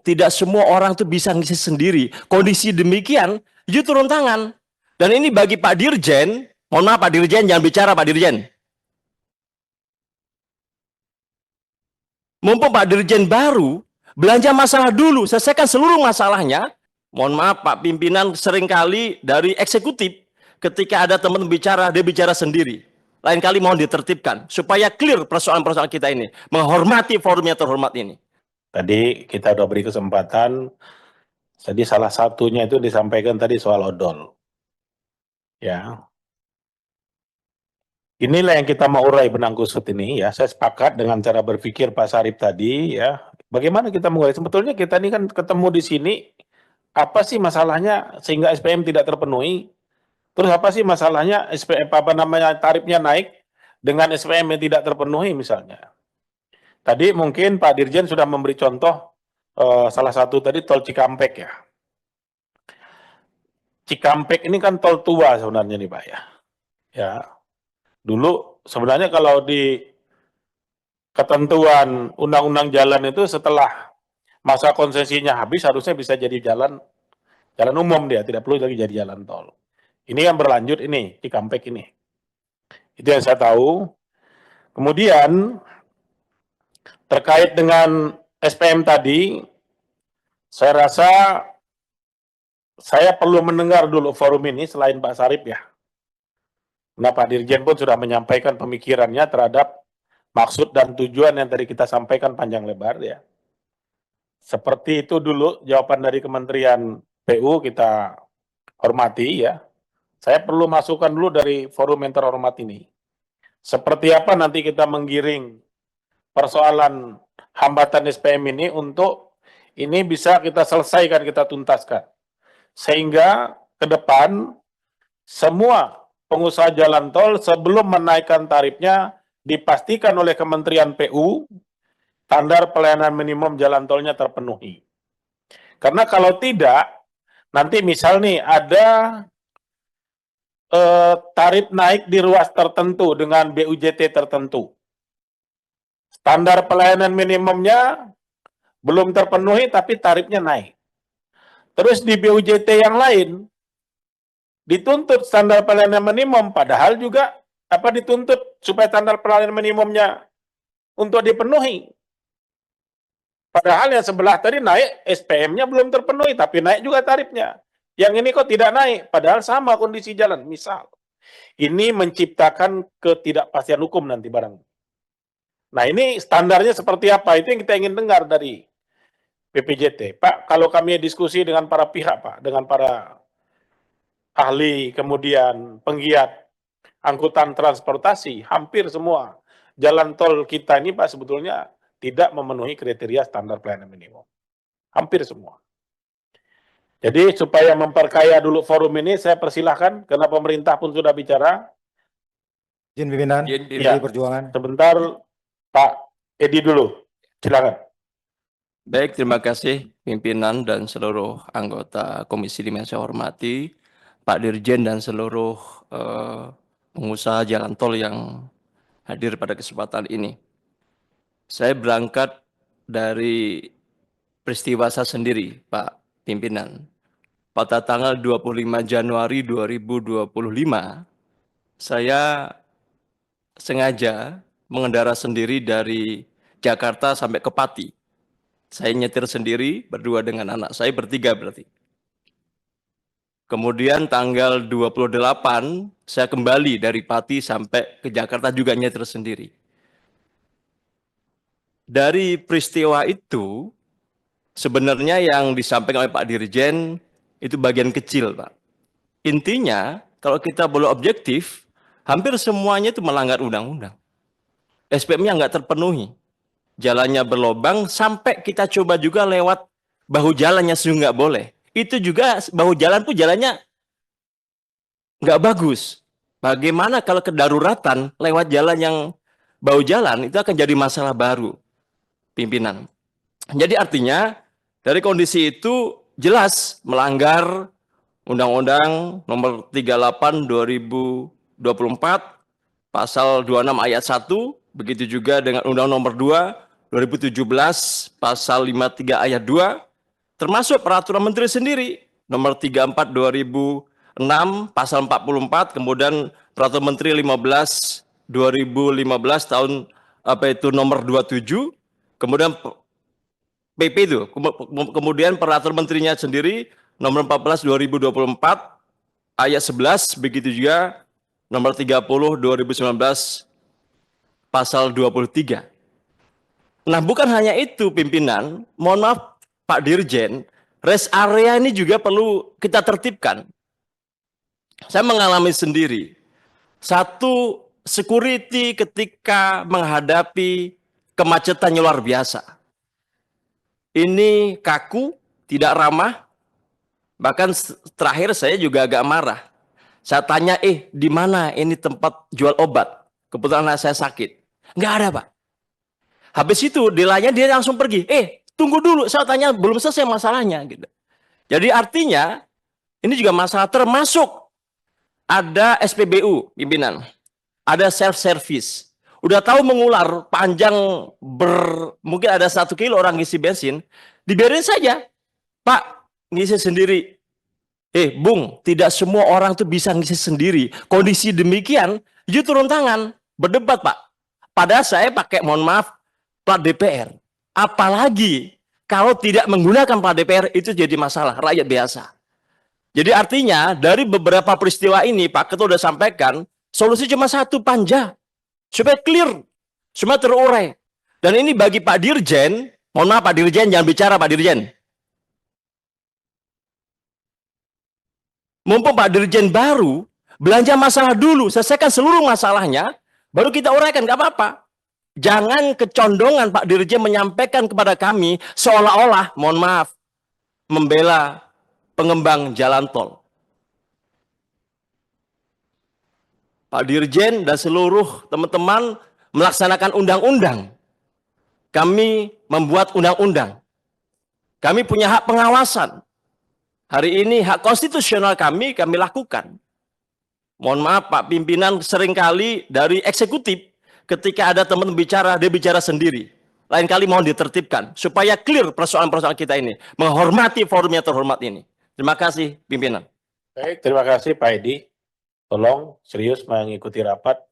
Tidak semua orang tuh bisa ngisi sendiri. Kondisi demikian, you turun tangan. Dan ini bagi Pak Dirjen, mohon maaf Pak Dirjen, jangan bicara Pak Dirjen. Mumpung Pak Dirjen baru, belanja masalah dulu, selesaikan seluruh masalahnya. Mohon maaf Pak Pimpinan, seringkali dari eksekutif, ketika ada teman bicara, dia bicara sendiri. Lain kali mohon ditertibkan, supaya clear persoalan-persoalan kita ini. Menghormati forum yang terhormat ini. Tadi kita udah beri kesempatan, jadi salah satunya itu disampaikan tadi soal odol. Ya, inilah yang kita mau urai benang kusut ini ya. Saya sepakat dengan cara berpikir Pak Sarip tadi ya. Bagaimana kita mengurai? Sebetulnya kita ini kan ketemu di sini, apa sih masalahnya sehingga SPM tidak terpenuhi? Terus apa sih masalahnya SPM apa namanya tarifnya naik dengan SPM yang tidak terpenuhi misalnya? Tadi mungkin Pak Dirjen sudah memberi contoh salah satu tadi tol Cikampek ya. Cikampek ini kan tol tua sebenarnya nih Pak ya. Ya, dulu sebenarnya kalau di ketentuan undang-undang jalan itu setelah masa konsesinya habis harusnya bisa jadi jalan umum dia, tidak perlu lagi jadi jalan tol. Ini yang berlanjut ini Cikampek ini. Itu yang saya tahu. Kemudian terkait dengan SPM tadi, saya rasa saya perlu mendengar dulu forum ini selain Pak Sarip ya. Nah, Pak Dirjen pun sudah menyampaikan pemikirannya terhadap maksud dan tujuan yang tadi kita sampaikan panjang lebar ya. Seperti itu dulu jawaban dari Kementerian PU kita hormati ya. Saya perlu masukan dulu dari forum yang terhormat ini. Seperti apa nanti kita menggiring persoalan hambatan SPM ini untuk ini bisa kita selesaikan, kita tuntaskan. Sehingga ke depan semua pengusaha jalan tol sebelum menaikkan tarifnya dipastikan oleh Kementerian PU standar pelayanan minimum jalan tolnya terpenuhi. Karena kalau tidak, nanti misal nih ada tarif naik di ruas tertentu dengan BUJT tertentu. Standar pelayanan minimumnya belum terpenuhi tapi tarifnya naik. Terus di BUJT yang lain dituntut standar pelayanan minimum, padahal juga dituntut supaya standar pelayanan minimumnya untuk dipenuhi. Padahal yang sebelah tadi naik, SPM-nya belum terpenuhi, tapi naik juga tarifnya. Yang ini kok tidak naik, padahal sama kondisi jalan. Misal, ini menciptakan ketidakpastian hukum nanti barang. Nah ini standarnya seperti apa? Itu yang kita ingin dengar dari BPJT. Pak, kalau kami diskusi dengan para pihak, Pak, dengan para ahli, kemudian penggiat angkutan transportasi, hampir semua jalan tol kita ini, Pak, sebetulnya tidak memenuhi kriteria standar pelayanan minimum. Hampir semua. Jadi supaya memperkaya dulu forum ini, saya persilahkan, karena pemerintah pun sudah bicara. Izin pimpinan, ya, Perjuangan. Sebentar, Pak Edi dulu. Silakan. Baik, terima kasih pimpinan dan seluruh anggota Komisi 5 yang saya hormati, Pak Dirjen dan seluruh pengusaha jalan tol yang hadir pada kesempatan ini. Saya berangkat dari peristiwa saya sendiri, Pak Pimpinan. Pada tanggal 25 Januari 2025, saya sengaja mengendara sendiri dari Jakarta sampai ke Pati. Saya nyetir sendiri, berdua dengan anak saya, bertiga berarti. Kemudian tanggal 28, saya kembali dari Pati sampai ke Jakarta juga nyetir sendiri. Dari peristiwa itu, sebenarnya yang disampaikan oleh Pak Dirjen itu bagian kecil, Pak. Intinya, kalau kita boleh objektif, hampir semuanya itu melanggar undang-undang. SPM-nya nggak terpenuhi. Jalannya berlobang, sampai kita coba juga lewat bahu jalannya sehingga nggak boleh. Itu juga bahu jalan pun jalannya nggak bagus. Bagaimana kalau kedaruratan lewat jalan yang bahu jalan, itu akan jadi masalah baru. Pimpinan. Jadi artinya dari kondisi itu jelas melanggar Undang-Undang Nomor 38 2024 Pasal 26 ayat 1, begitu juga dengan Undang Nomor 2 2017 Pasal 53 ayat 2 termasuk peraturan menteri sendiri nomor 34 2006 pasal 44, kemudian peraturan menteri 15 2015 tahun nomor 27, kemudian PP itu, kemudian peraturan menterinya sendiri nomor 14 2024 ayat 11, begitu juga nomor 30 2019 pasal 23. Nah, bukan hanya itu pimpinan, mohon maaf Pak Dirjen, rest area ini juga perlu kita tertibkan. Saya mengalami sendiri. Satu, security ketika menghadapi kemacetan yang luar biasa. Ini kaku, tidak ramah. Bahkan terakhir saya juga agak marah. Saya tanya, di mana ini tempat jual obat? Kebetulan anak saya sakit. Nggak ada, Pak. Habis itu dilanya dia langsung pergi. Tunggu dulu, saya tanya belum selesai masalahnya gitu. Jadi artinya ini juga masalah, termasuk ada SPBU pimpinan, ada self service. Udah tahu mengular panjang mungkin ada 1 kilo orang ngisi bensin, dibiarin saja. Pak, ngisi sendiri. Bung, tidak semua orang tuh bisa ngisi sendiri. Kondisi demikian, you turun tangan, berdebat, Pak. Padahal saya pakai, mohon maaf, plat DPR. Apalagi kalau tidak menggunakan plat DPR, itu jadi masalah rakyat biasa. Jadi artinya dari beberapa peristiwa ini Pak Ketua sudah sampaikan, solusi cuma satu, panja. Supaya clear, semua terurai. Dan ini bagi Pak Dirjen, mohon maaf Pak Dirjen, jangan bicara Pak Dirjen. Mumpung Pak Dirjen baru, belanja masalah dulu, selesaikan seluruh masalahnya, baru kita uraikan, nggak apa-apa. Jangan kecondongan Pak Dirjen menyampaikan kepada kami seolah-olah, mohon maaf, membela pengembang jalan tol. Pak Dirjen dan seluruh teman-teman melaksanakan undang-undang. Kami membuat undang-undang. Kami punya hak pengawasan. Hari ini hak konstitusional kami lakukan. Mohon maaf Pak Pimpinan, seringkali dari eksekutif ketika ada teman bicara, dia bicara sendiri. Lain kali mohon ditertibkan supaya clear persoalan-persoalan kita ini, menghormati forum yang terhormat ini. Terima kasih pimpinan. Baik, terima kasih Pak Edi. Tolong serius mengikuti rapat.